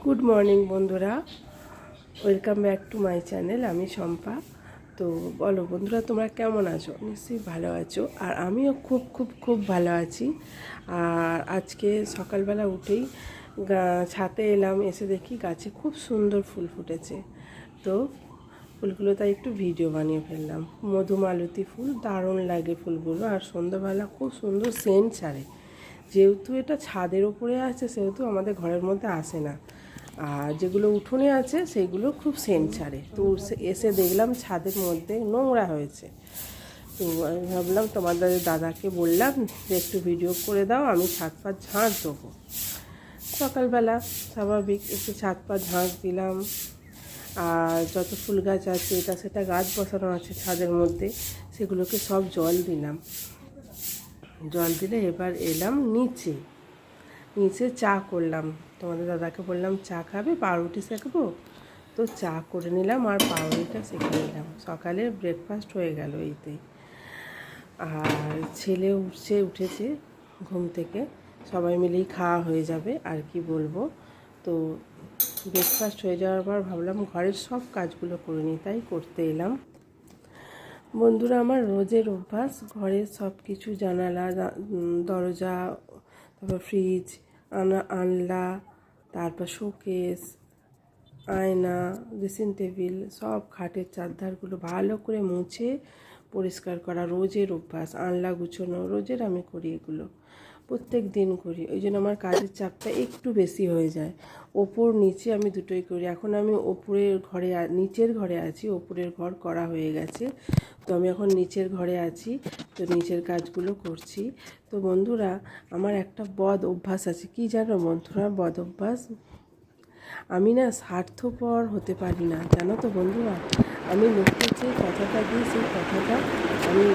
Good morning বন্ধুরা, welcome back to my channel. আমি শম্পা। তো বলো বন্ধুরা, তোমরা কেমন আছো? নিশ্চয়ই ভালো আছো। আর আমিও খুব খুব খুব ভালো আছি। আর আজকে সকালবেলা উঠেই ছাদে এলাম, এসে দেখি গাছে খুব সুন্দর ফুল ফুটেছে। তো ফুলগুলো তাই একটু ভিডিও বানিয়ে ফেললাম। মধুমালতী ফুল, দারুণ লাগে ফুলগুলো। আর সন্ধ্যাবেলা খুব সুন্দর সেন্ট ছাড়ে। যেহেতু এটা ছাদের উপরে আছে, সেহেতু আমাদের ঘরের মধ্যে আসে না। আর যেগুলো উঠোনে আছে সেইগুলো খুব সেন্ট ছাড়ে। তো এসে দেখলাম ছাদের মধ্যে নোংরা হয়েছে। তো আমি ভাবলাম তোমাদের দাদাকে বললাম যে একটু ভিডিও করে দাও, আমি ছাদ পাত ঝাঁট দেবো। সকালবেলা স্বাভাবিক একটু ছাদ পাত ঝাঁট দিলাম। আর যত ফুল গাছ আছে, এটা সেটা গাছ বসানো আছে ছাদের মধ্যে, সেগুলোকে সব জল দিলাম। জল দিলে এবার এলাম নিচে চা করলাম। তোমাদের দাদাকে বললাম চা খাবে, পাউরুটি সেঁকবো। তো চা করে নিলাম আর পাউরুটিটা সেঁকে নিলাম। সকালের ব্রেকফাস্ট হয়ে গেল এইতেই। আর ছেলে উঠেছে ঘুম থেকে, সবাই মিলেই খাওয়া হয়ে যাবে। আর কি বলবো, তো ব্রেকফাস্ট হয়ে যাওয়ার পর ভাবলাম ঘরের সব কাজগুলো করে নিই, তাই করতে এলাম। বন্ধুরা, আমার রোজের অভ্যাস ঘরের সব কিছু, জানালা, দরজা, তারপর ফ্রিজ, আনলা, তারপর শোকেস, আয়না, ড্রেসিং টেবিল, সব খাটের চারধারগুলো ভালো করে মুছে পরিষ্কার করা রোজের অভ্যাস। আনলা গুছোনো রোজের আমি করি, এগুলো প্রত্যেক দিন করি। ওই জন্য আমার কাজের চাপটা একটু বেশি হয়ে যায়। ওপর নিচে আমি দুটোই করি। এখন আমি নিচের ঘরে আছি, ওপরের ঘর করা হয়ে গেছে। তো আমি এখন নিচের ঘরে আছি, তো নিচের কাজগুলো করছি। তো বন্ধুরা, আমার একটা বদ অভ্যাস আছে। কি জানো বন্ধুরা বদ অভ্যাস? আমি না স্বার্থপর হতে পারি না, জানো তো বন্ধুরা। আমি লোককে যে কথাটা দিই, সেই কথাটা আমি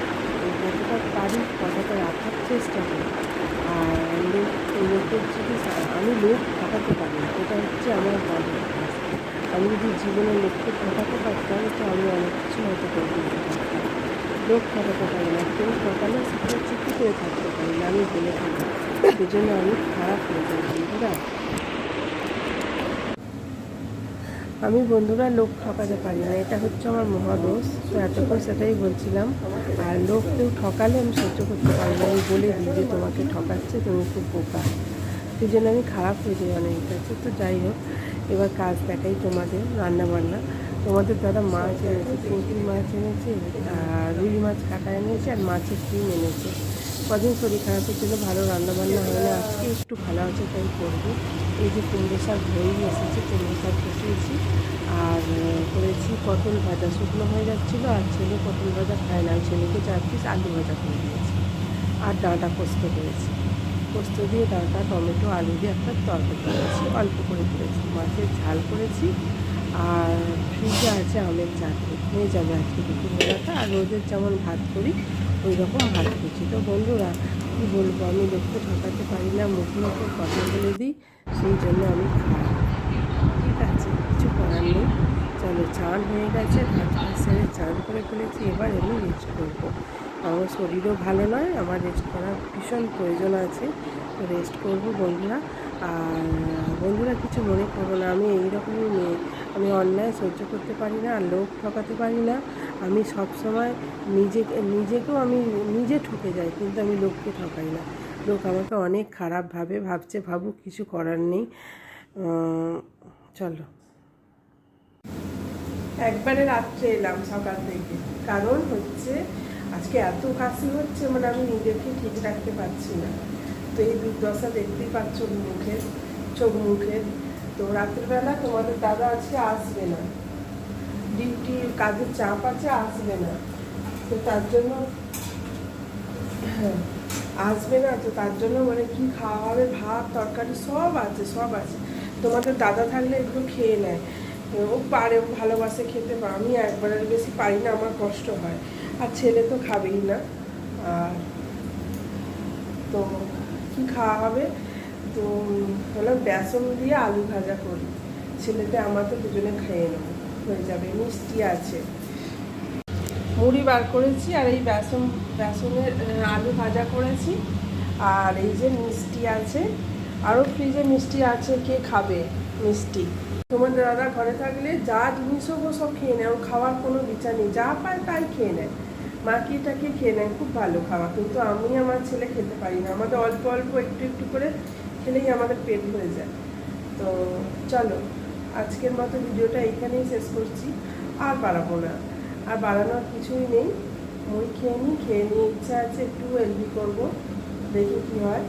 যতটা পারি কথাটা রাখার চেষ্টা করি। আর লোকের যদি আমি লোক ঠকাতে পারি না, এটা হচ্ছে আমার বদ অভ্যাস। আমি যদি জীবনে লোককে ঠকাতে পারতাম, তো আমি অনেক কিছু হয়তো করে দিতে পারতাম। লোক ঠকাতে পারি না, কেউ ঠকালে সেটা চুপি করে থাকতে পারি না, আমি বলে থাকি। সেজন্য আমি খারাপ হয়ে যাই বন্ধুরা। বন্ধুরা লোক ঠকাতে পারি না, এটা হচ্ছে আমার মহাদোষ। তো এতক্ষণ সেটাই বলছিলাম। আর লোক কেউ ঠকালে আমি সহ্য করতে পারি না, আমি বলে দিই যে তোমাকে ঠকাচ্ছে, তুমি খুব বোকা। সেই জন্য আমি খারাপ হয়ে যাই অনেক কাছে। তো যাই হোক, এবার কাজ দেখাই তোমাদের। রান্নাবান্না, তোমাদের দাদা মাছ এনেছে, চিংড়ি মাছ এনেছে, আর রুই মাছ কাটা এনেছে, আর মাছের ডিম এনেছে। কদিন শরীর খারাপের জন্য ভালো রান্নাবান্না হয় না, আজকে একটু ভালো আছে তাই করবো। এই যে কুমড়ো শাক হয়েই এসেছে, কুমড়ো শাক বসিয়েছি। আর করেছি পটল ভাজা, শুকনো হয়ে যাচ্ছিলো। আর ছেলে পটল ভাজা খায় না, ছেলেকে 4 পিস আলু ভাজা করে দিয়েছি। আর ডাঁটা পোস্ত করেছি, পোস্ত দিয়ে ডাঁটা, টমেটো, আলু দিয়ে একটা তরকারি করেছি, অল্প করে করেছি। মাছের ঝাল করেছি। আর ফ্রিজে আছে আমের চাটনি, হয়ে যাবে আজকে দুপুরবেলাটা। আর রোজের যেমন ভাত করি ওই রকম ভাত করছি। তো বন্ধুরা, কী বলবো, আমি লোককে ঠকাতে পারি না, মুখের ওপর কথা বলে দিই, সেই জন্য আমি খাই। ঠিক আছে, কিছু করার নেই। চলো, চান হয়ে গেছে, ভাত সেরে চান করে ফেলেছি। এবার আমি রেস্ট করবো। আমার শরীরও ভালো নয়, আমার রেস্ট করার ভীষণ প্রয়োজন আছে। তো রেস্ট করবো বন্ধুরা। আর বন্ধুরা, কিছু মনে করবো না, আমি এইরকমই মেয়ে। আমি অন্যায় সহ্য করতে পারি না, আর লোক ঠকাতে পারি না। আমি সবসময় নিজেকেও আমি নিজে ঠকে যাই, কিন্তু আমি লোককে ঠকাই না। লোক আমাকে অনেক খারাপ ভাবুক, কিছু করার নেই। চলো, একবারে রাত্রে এলাম সকাল থেকে, কারণ হচ্ছে আজকে এত কাশি হচ্ছে, মানে আমি নিজেকে ঠিক রাখতে পারছি না। তো এই দুর্দশা দেখতেই পাচ্ছ চোখ মুখের। তো রাত্রিবেলা তোমাদের দাদা আজকে আসবে না, ডিউটির কাজের চাপ আছে, আসবে না। তো তার জন্য আসবে না, তো তার জন্য মানে কি খাওয়া হবে, ভাত তরকারি সব আছে। তোমাদের দাদা থাকলে এগুলো খেয়ে নেয়, ও পারে, ও ভালোবাসে খেতে। আমি একবারের বেশি পারি না, আমার কষ্ট হয়। আর ছেলে তো খাবেই না। আর তো কি খাওয়া হবে, তো হলো বেসন দিয়ে আলু ভাজা করি, ছেলেতে আমার তো দুজনে খেয়ে নেবো, হয়ে যাবে। মিষ্টি আছে, মুড়ি বার করেছি, আর এই বেসনের আলু ভাজা করেছি। আর এই যে মিষ্টি আছে, আরও ফ্রিজে মিষ্টি আছে, কে খাবে মিষ্টি। তোমাদের দাদা ঘরে থাকলে যা জিনিস হোক ও সব খেয়ে নেয়, ও খাওয়ার কোনো বিচার নেই, যা পায় তাই খেয়ে নেয়, মাখিটাকে খেয়ে নেয়, খুব ভালো খাওয়া। কিন্তু আমি আমার ছেলে খেতে পারি না, আমাদের অল্প অল্প একটু একটু করে খেলেই আমাদের পেট ভরে যায়। তো চলো আজকের মতো ভিডিওটা এইখানেই শেষ করছি, আর বাড়াবো না, আর বাড়ানোর কিছুই নেই। মুড়ি খেয়ে নিয়ে ইচ্ছা আছে একটু এলবি করবো, দেখি কী হয়।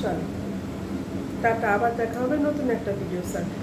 চলো টাটা, আবার দেখা হবে নতুন একটা ভিডিওর সাথে।